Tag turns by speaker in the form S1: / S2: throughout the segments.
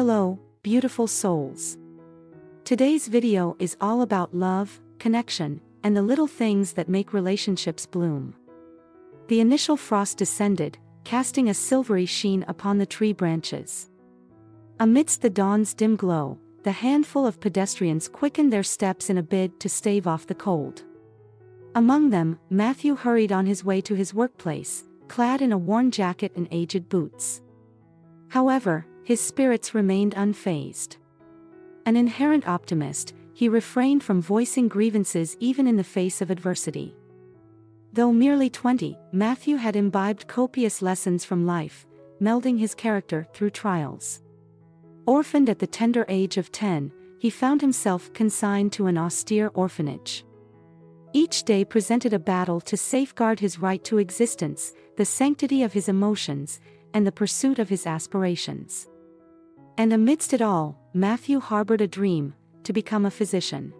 S1: Hello, beautiful souls. Today's video is all about love, connection, and the little things that make relationships bloom. The initial frost descended, casting a silvery sheen upon the tree branches. Amidst the dawn's dim glow, the handful of pedestrians quickened their steps in a bid to stave off the cold. Among them, Matthew hurried on his way to his workplace, clad in a worn jacket and aged boots. However, his spirits remained unfazed. An inherent optimist, he refrained from voicing grievances even in the face of adversity. Though merely 20, Matthew had imbibed copious lessons from life, melding his character through trials. Orphaned at the tender age of 10, he found himself consigned to an austere orphanage. Each day presented a battle to safeguard his right to existence, the sanctity of his emotions, and the pursuit of his aspirations. And amidst it all, Matthew harbored a dream: to become a physician.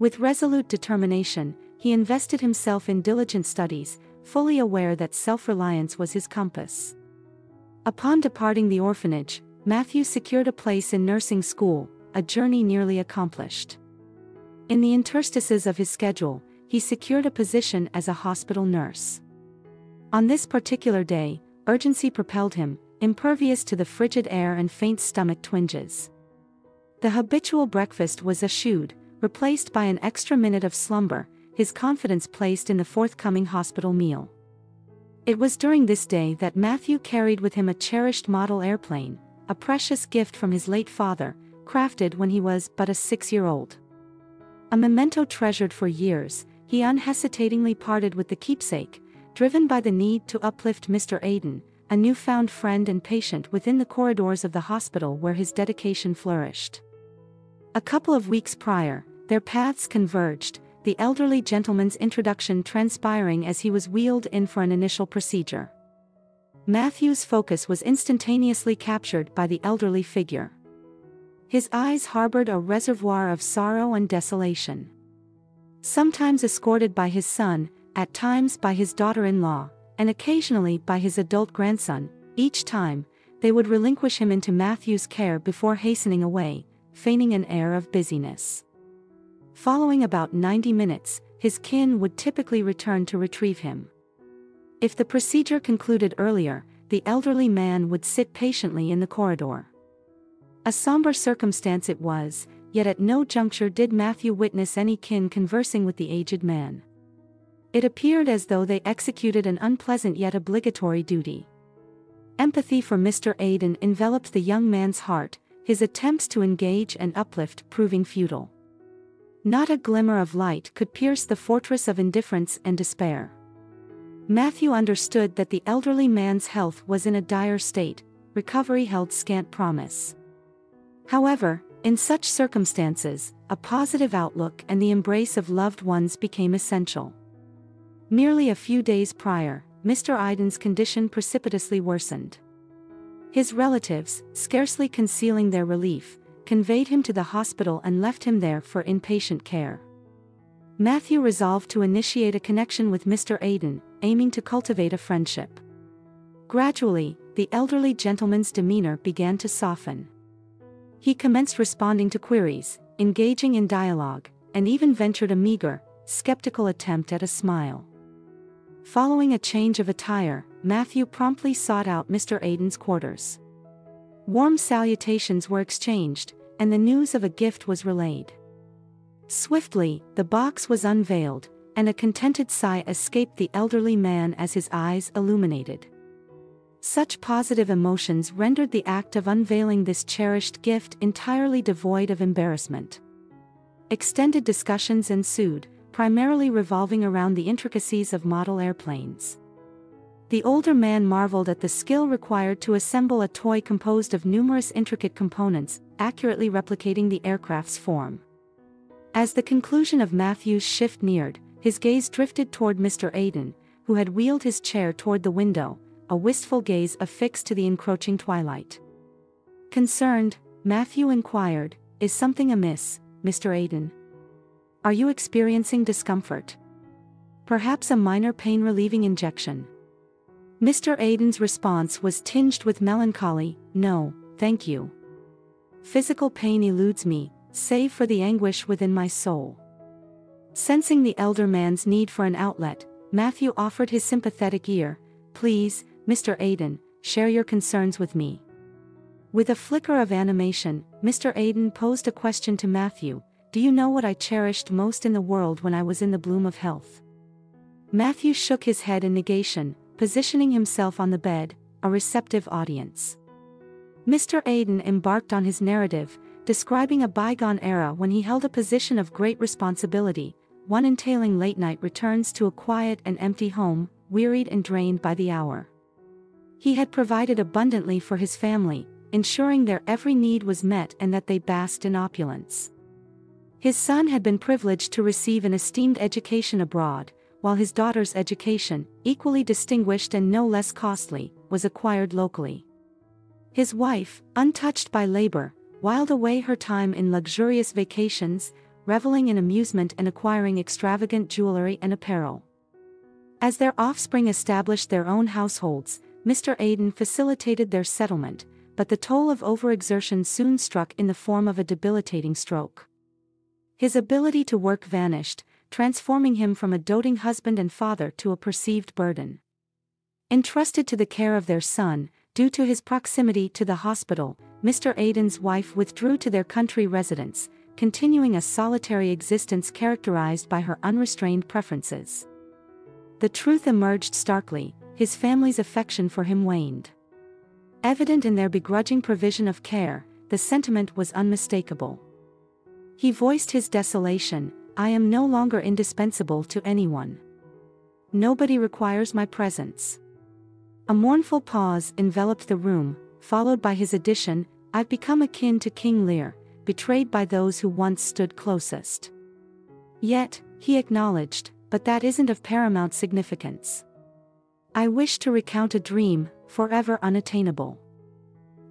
S1: With resolute determination, he invested himself in diligent studies, fully aware that self-reliance was his compass. Upon departing the orphanage, Matthew secured a place in nursing school, a journey nearly accomplished. In the interstices of his schedule, he secured a position as a hospital nurse. On this particular day, urgency propelled him, impervious to the frigid air and faint stomach twinges. The habitual breakfast was eschewed, replaced by an extra minute of slumber, his confidence placed in the forthcoming hospital meal. It was during this day that Matthew carried with him a cherished model airplane, a precious gift from his late father, crafted when he was but a 6-year-old. A memento treasured for years, he unhesitatingly parted with the keepsake, driven by the need to uplift Mr. Aiden, a newfound friend and patient within the corridors of the hospital where his dedication flourished. A couple of weeks prior, their paths converged, the elderly gentleman's introduction transpiring as he was wheeled in for an initial procedure. Matthew's focus was instantaneously captured by the elderly figure. His eyes harbored a reservoir of sorrow and desolation. Sometimes escorted by his son, at times by his daughter-in-law, and occasionally by his adult grandson, each time, they would relinquish him into Matthew's care before hastening away, feigning an air of busyness. Following about 90 minutes, his kin would typically return to retrieve him. If the procedure concluded earlier, the elderly man would sit patiently in the corridor. A somber circumstance it was, yet at no juncture did Matthew witness any kin conversing with the aged man. It appeared as though they executed an unpleasant yet obligatory duty. Empathy for Mr. Aiden enveloped the young man's heart, his attempts to engage and uplift proving futile. Not a glimmer of light could pierce the fortress of indifference and despair. Matthew understood that the elderly man's health was in a dire state, recovery held scant promise. However, in such circumstances, a positive outlook and the embrace of loved ones became essential. Merely a few days prior, Mr. Aiden's condition precipitously worsened. His relatives, scarcely concealing their relief, conveyed him to the hospital and left him there for inpatient care. Matthew resolved to initiate a connection with Mr. Aiden, aiming to cultivate a friendship. Gradually, the elderly gentleman's demeanor began to soften. He commenced responding to queries, engaging in dialogue, and even ventured a meager, skeptical attempt at a smile. Following a change of attire, Matthew promptly sought out Mr. Aiden's quarters. Warm salutations were exchanged, and the news of a gift was relayed. Swiftly, the box was unveiled, and a contented sigh escaped the elderly man as his eyes illuminated. Such positive emotions rendered the act of unveiling this cherished gift entirely devoid of embarrassment. Extended discussions ensued, primarily revolving around the intricacies of model airplanes. The older man marveled at the skill required to assemble a toy composed of numerous intricate components, accurately replicating the aircraft's form. As the conclusion of Matthew's shift neared, his gaze drifted toward Mr. Aiden, who had wheeled his chair toward the window, a wistful gaze affixed to the encroaching twilight. Concerned, Matthew inquired, "Is something amiss, Mr. Aiden? Are you experiencing discomfort? Perhaps a minor pain-relieving injection?" Mr. Aiden's response was tinged with melancholy, "No, thank you. physical pain eludes me, save for the anguish within my soul." Sensing the elder man's need for an outlet, Matthew offered his sympathetic ear. "Please, Mr. Aiden, share your concerns with me." With a flicker of animation, Mr. Aiden posed a question to Matthew: "Do you know what I cherished most in the world when I was in the bloom of health?" Matthew shook his head in negation, positioning himself on the bed, a receptive audience. Mr. Aiden embarked on his narrative, describing a bygone era when he held a position of great responsibility, one entailing late-night returns to a quiet and empty home, wearied and drained by the hour. He had provided abundantly for his family, ensuring their every need was met and that they basked in opulence. His son had been privileged to receive an esteemed education abroad, while his daughter's education, equally distinguished and no less costly, was acquired locally. His wife, untouched by labor, whiled away her time in luxurious vacations, reveling in amusement and acquiring extravagant jewelry and apparel. As their offspring established their own households, Mr. Aiden facilitated their settlement, but the toll of overexertion soon struck in the form of a debilitating stroke. His ability to work vanished, transforming him from a doting husband and father to a perceived burden. Entrusted to the care of their son, due to his proximity to the hospital, Mr. Aiden's wife withdrew to their country residence, continuing a solitary existence characterized by her unrestrained preferences. The truth emerged starkly: his family's affection for him waned. Evident in their begrudging provision of care, the sentiment was unmistakable. He voiced his desolation: "I am no longer indispensable to anyone. Nobody requires my presence." A mournful pause enveloped the room, followed by his addition: "I've become akin to King Lear, betrayed by those who once stood closest." Yet, he acknowledged, "But that isn't of paramount significance. I wish to recount a dream, forever unattainable.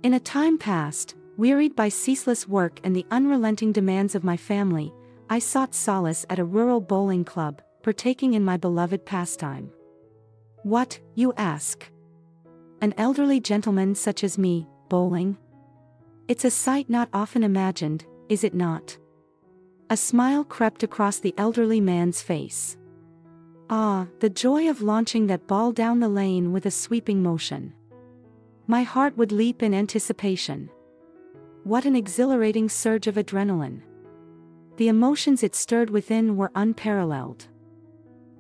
S1: In a time past, wearied by ceaseless work and the unrelenting demands of my family, I sought solace at a rural bowling club, partaking in my beloved pastime." "What," you ask? "An elderly gentleman such as me, bowling? It's a sight not often imagined, is it not?" A smile crept across the elderly man's face. "Ah, the joy of launching that ball down the lane with a sweeping motion. My heart would leap in anticipation. What an exhilarating surge of adrenaline. The emotions it stirred within were unparalleled.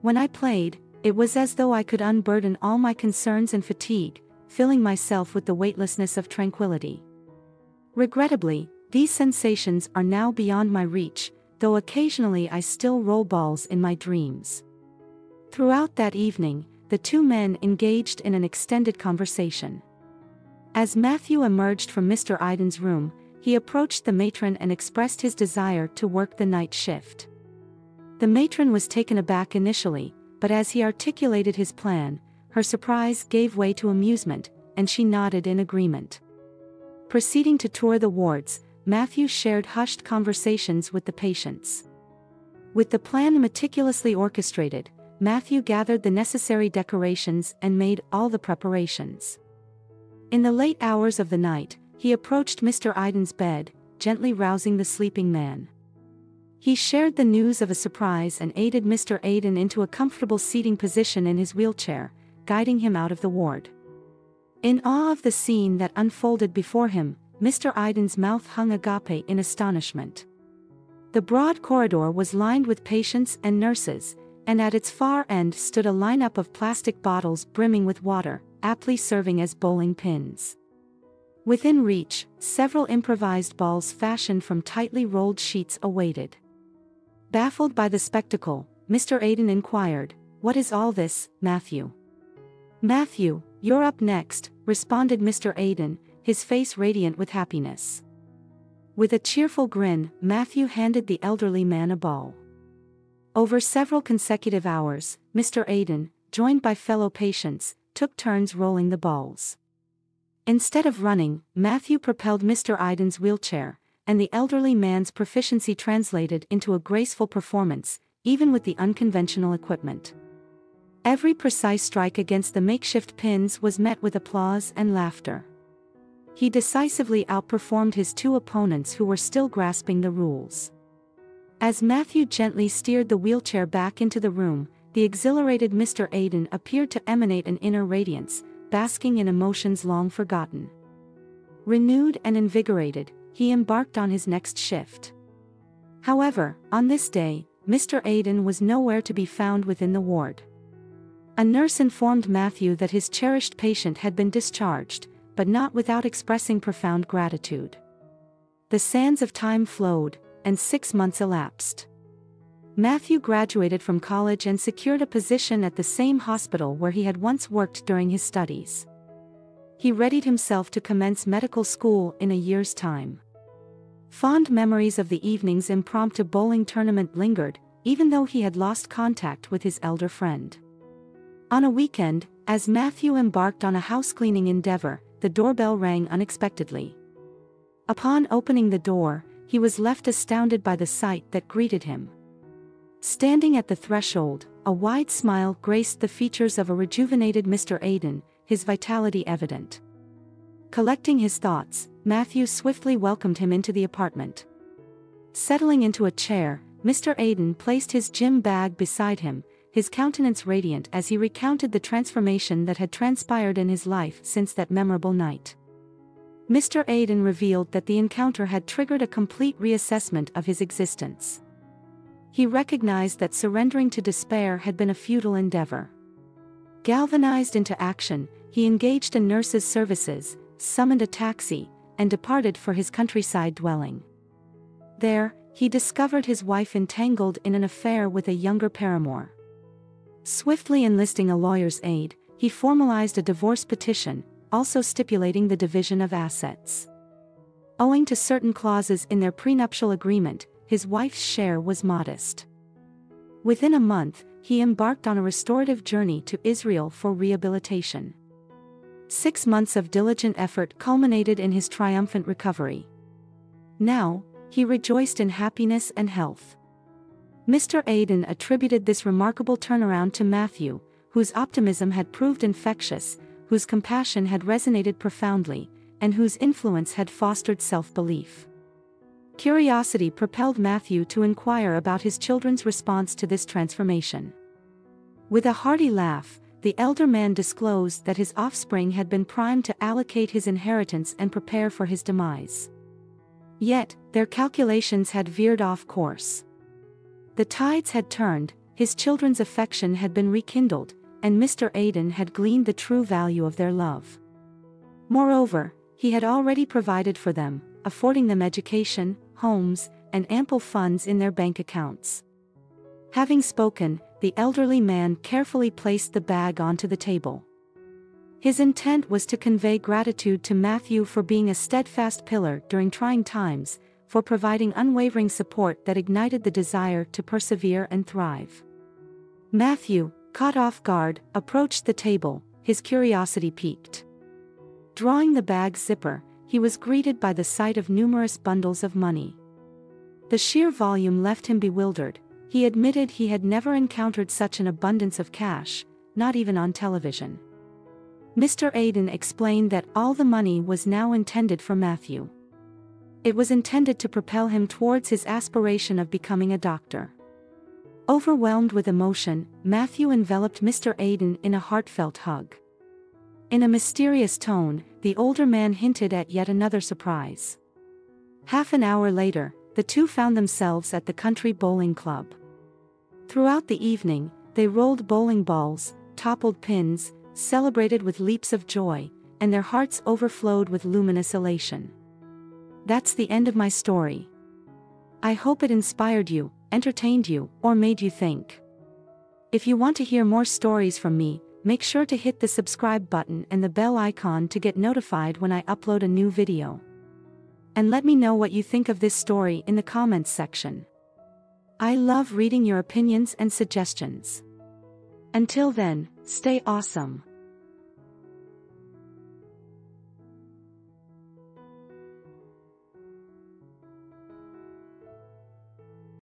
S1: When I played, it was as though I could unburden all my concerns and fatigue, filling myself with the weightlessness of tranquility. Regrettably, these sensations are now beyond my reach, though occasionally I still roll balls in my dreams." Throughout that evening, the two men engaged in an extended conversation. As Matthew emerged from Mr. Aiden's room, he approached the matron and expressed his desire to work the night shift. The matron was taken aback initially, but as he articulated his plan, her surprise gave way to amusement, and she nodded in agreement. Proceeding to tour the wards, Matthew shared hushed conversations with the patients. With the plan meticulously orchestrated, Matthew gathered the necessary decorations and made all the preparations. In the late hours of the night, he approached Mr. Aiden's bed, gently rousing the sleeping man. He shared the news of a surprise and aided Mr. Aiden into a comfortable seating position in his wheelchair, guiding him out of the ward. In awe of the scene that unfolded before him, Mr. Aiden's mouth hung agape in astonishment. The broad corridor was lined with patients and nurses, and at its far end stood a lineup of plastic bottles brimming with water, aptly serving as bowling pins. Within reach, several improvised balls fashioned from tightly rolled sheets awaited. Baffled by the spectacle, Mr. Aiden inquired, "What is all this, Matthew?" "Matthew, you're up next," responded Mr. Aiden, his face radiant with happiness. With a cheerful grin, Matthew handed the elderly man a ball. Over several consecutive hours, Mr. Aiden, joined by fellow patients, took turns rolling the balls. Instead of running, Matthew propelled Mr. Aiden's wheelchair, and the elderly man's proficiency translated into a graceful performance, even with the unconventional equipment. Every precise strike against the makeshift pins was met with applause and laughter. He decisively outperformed his two opponents who were still grasping the rules. As Matthew gently steered the wheelchair back into the room, the exhilarated Mr. Aiden appeared to emanate an inner radiance, basking in emotions long forgotten. Renewed and invigorated, he embarked on his next shift. However, on this day, Mr. Aiden was nowhere to be found within the ward. A nurse informed Matthew that his cherished patient had been discharged, but not without expressing profound gratitude. The sands of time flowed, and 6 months elapsed. Matthew graduated from college and secured a position at the same hospital where he had once worked during his studies. He readied himself to commence medical school in a year's time. Fond memories of the evening's impromptu bowling tournament lingered, even though he had lost contact with his elder friend. On a weekend, as Matthew embarked on a housecleaning endeavor, the doorbell rang unexpectedly. Upon opening the door, he was left astounded by the sight that greeted him. Standing at the threshold, a wide smile graced the features of a rejuvenated Mr. Aiden, his vitality evident. Collecting his thoughts, Matthew swiftly welcomed him into the apartment. Settling into a chair, Mr. Aiden placed his gym bag beside him, his countenance radiant as he recounted the transformation that had transpired in his life since that memorable night. Mr. Aiden revealed that the encounter had triggered a complete reassessment of his existence. He recognized that surrendering to despair had been a futile endeavor. Galvanized into action, he engaged a nurse's services, summoned a taxi, and departed for his countryside dwelling. There, he discovered his wife entangled in an affair with a younger paramour. Swiftly enlisting a lawyer's aid, he formalized a divorce petition, also stipulating the division of assets. Owing to certain clauses in their prenuptial agreement, his wife's share was modest. Within a month, he embarked on a restorative journey to Israel for rehabilitation. 6 months of diligent effort culminated in his triumphant recovery. Now, he rejoiced in happiness and health. Mr. Aiden attributed this remarkable turnaround to Matthew, whose optimism had proved infectious, whose compassion had resonated profoundly, and whose influence had fostered self-belief. Curiosity propelled Matthew to inquire about his children's response to this transformation. With a hearty laugh, the elder man disclosed that his offspring had been primed to allocate his inheritance and prepare for his demise. Yet, their calculations had veered off course. The tides had turned, his children's affection had been rekindled, and Mr. Aiden had gleaned the true value of their love. Moreover, he had already provided for them, affording them education, homes, and ample funds in their bank accounts. Having spoken, the elderly man carefully placed the bag onto the table. His intent was to convey gratitude to Matthew for being a steadfast pillar during trying times, for providing unwavering support that ignited the desire to persevere and thrive. Matthew, caught off guard, approached the table, his curiosity piqued. Drawing the bag's zipper, he was greeted by the sight of numerous bundles of money. The sheer volume left him bewildered. He admitted he had never encountered such an abundance of cash, not even on television. Mr. Aiden explained that all the money was now intended for Matthew. It was intended to propel him towards his aspiration of becoming a doctor. Overwhelmed with emotion, Matthew enveloped Mr. Aiden in a heartfelt hug. In a mysterious tone, the older man hinted at yet another surprise. Half an hour later, the two found themselves at the country bowling club. Throughout the evening, they rolled bowling balls, toppled pins, celebrated with leaps of joy, and their hearts overflowed with luminous elation. That's the end of my story. I hope it inspired you, entertained you, or made you think. If you want to hear more stories from me, make sure to hit the subscribe button and the bell icon to get notified when I upload a new video. And let me know what you think of this story in the comments section. I love reading your opinions and suggestions. Until then, stay awesome.